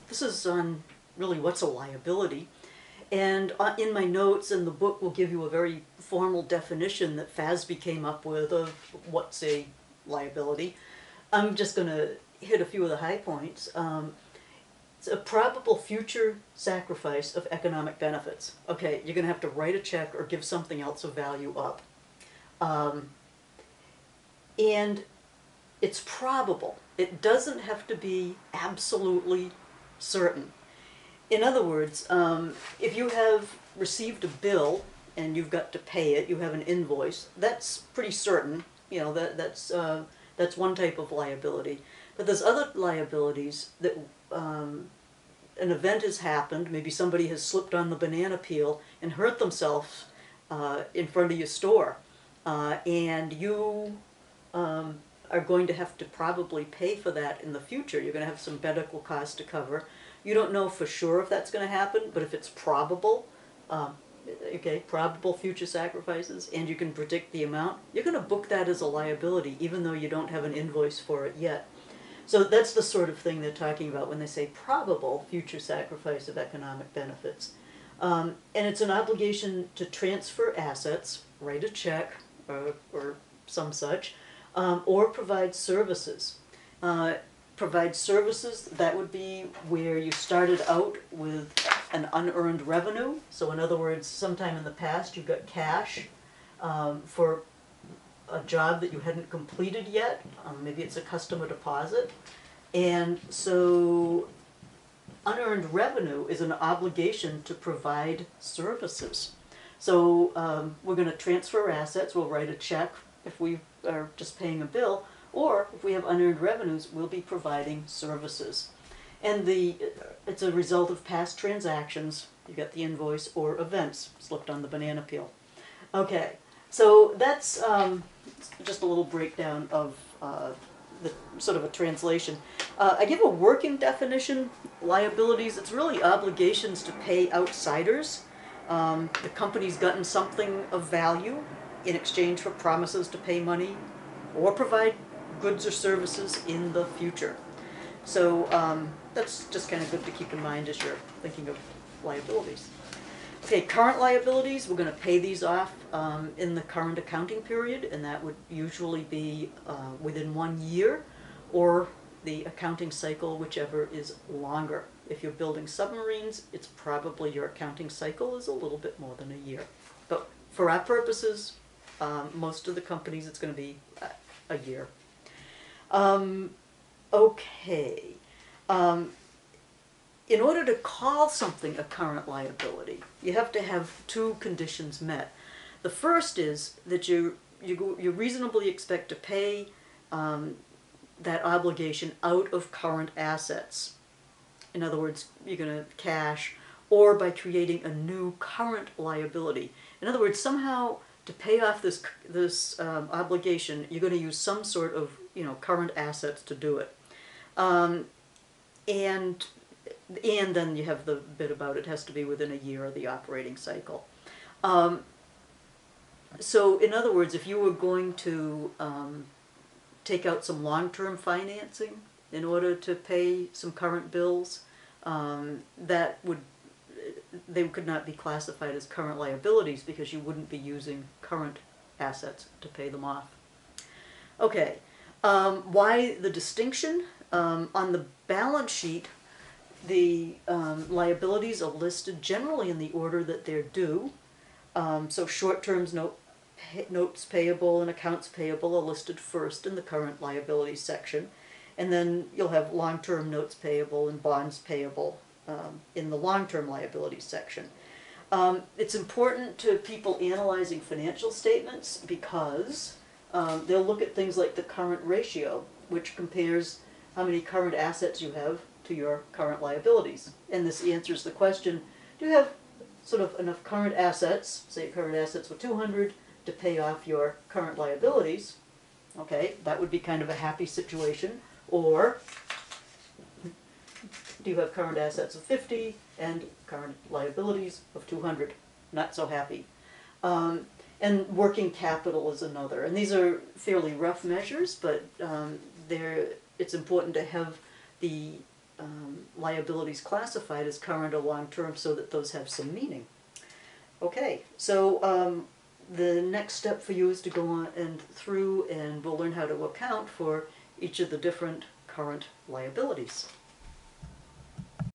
this is on really what's a liability. And in my notes, and the book will give you a very formal definition that FASB came up with of what's a liability. I'm just going to hit a few of the high points. It's a probable future sacrifice of economic benefits. Okay, you're going to have to write a check or give something else of value up. And it's probable. It doesn't have to be absolutely certain. In other words, if you have received a bill and you've got to pay it, you have an invoice, that's pretty certain. You know, that's one type of liability. But there's other liabilities that an event has happened, maybe somebody has slipped on the banana peel and hurt themselves in front of your store, and you are going to have to probably pay for that in the future. You're going to have some medical costs to cover. You don't know for sure if that's going to happen, but if it's probable, okay, probable future sacrifices, and you can predict the amount, you're going to book that as a liability, even though you don't have an invoice for it yet. So that's the sort of thing they're talking about when they say probable future sacrifice of economic benefits. And it's an obligation to transfer assets, write a check, or some such, or provide services. Provide services, that would be where you started out with an unearned revenue. So in other words, sometime in the past you got cash for a job that you hadn't completed yet. Maybe it's a customer deposit. And so unearned revenue is an obligation to provide services. So we're going to transfer assets, we'll write a check if we are just paying a bill, or if we have unearned revenues, we'll be providing services. And it's a result of past transactions, you get the invoice, or events slipped on the banana peel. Okay, so that's just a little breakdown of the sort of a translation. I give a working definition. Liabilities, it's really obligations to pay outsiders. The company's gotten something of value in exchange for promises to pay money or provide goods or services in the future. So that's just kind of good to keep in mind as you're thinking of liabilities. Okay, current liabilities, we're going to pay these off in the current accounting period, and that would usually be within 1 year, or the accounting cycle, whichever is longer. If you're building submarines, it's probably your accounting cycle is a little bit more than a year. But for our purposes, most of the companies, it's going to be a year. Okay. In order to call something a current liability, you have to have two conditions met. The first is that you reasonably expect to pay that obligation out of current assets. In other words, you're going to cash, or by creating a new current liability. In other words, somehow to pay off this obligation, you're going to use some sort of current assets to do it. And then you have the bit about it has to be within a year of the operating cycle. So in other words, if you were going to take out some long-term financing in order to pay some current bills, they could not be classified as current liabilities because you wouldn't be using current assets to pay them off. Okay, why the distinction? On the balance sheet, the liabilities are listed generally in the order that they're due. So short-term notes payable and accounts payable are listed first in the current liabilities section. And then you'll have long-term notes payable and bonds payable in the long-term liabilities section. It's important to people analyzing financial statements because they'll look at things like the current ratio, which compares how many current assets you have to your current liabilities. And this answers the question, do you have sort of enough current assets, say your current assets were 200, to pay off your current liabilities? Okay, that would be kind of a happy situation. Or do you have current assets of 50 and current liabilities of 200? Not so happy. And working capital is another. And these are fairly rough measures, but it's important to have the liabilities classified as current or long-term so that those have some meaning. Okay, so the next step for you is to go on and through and we'll learn how to account for each of the different current liabilities.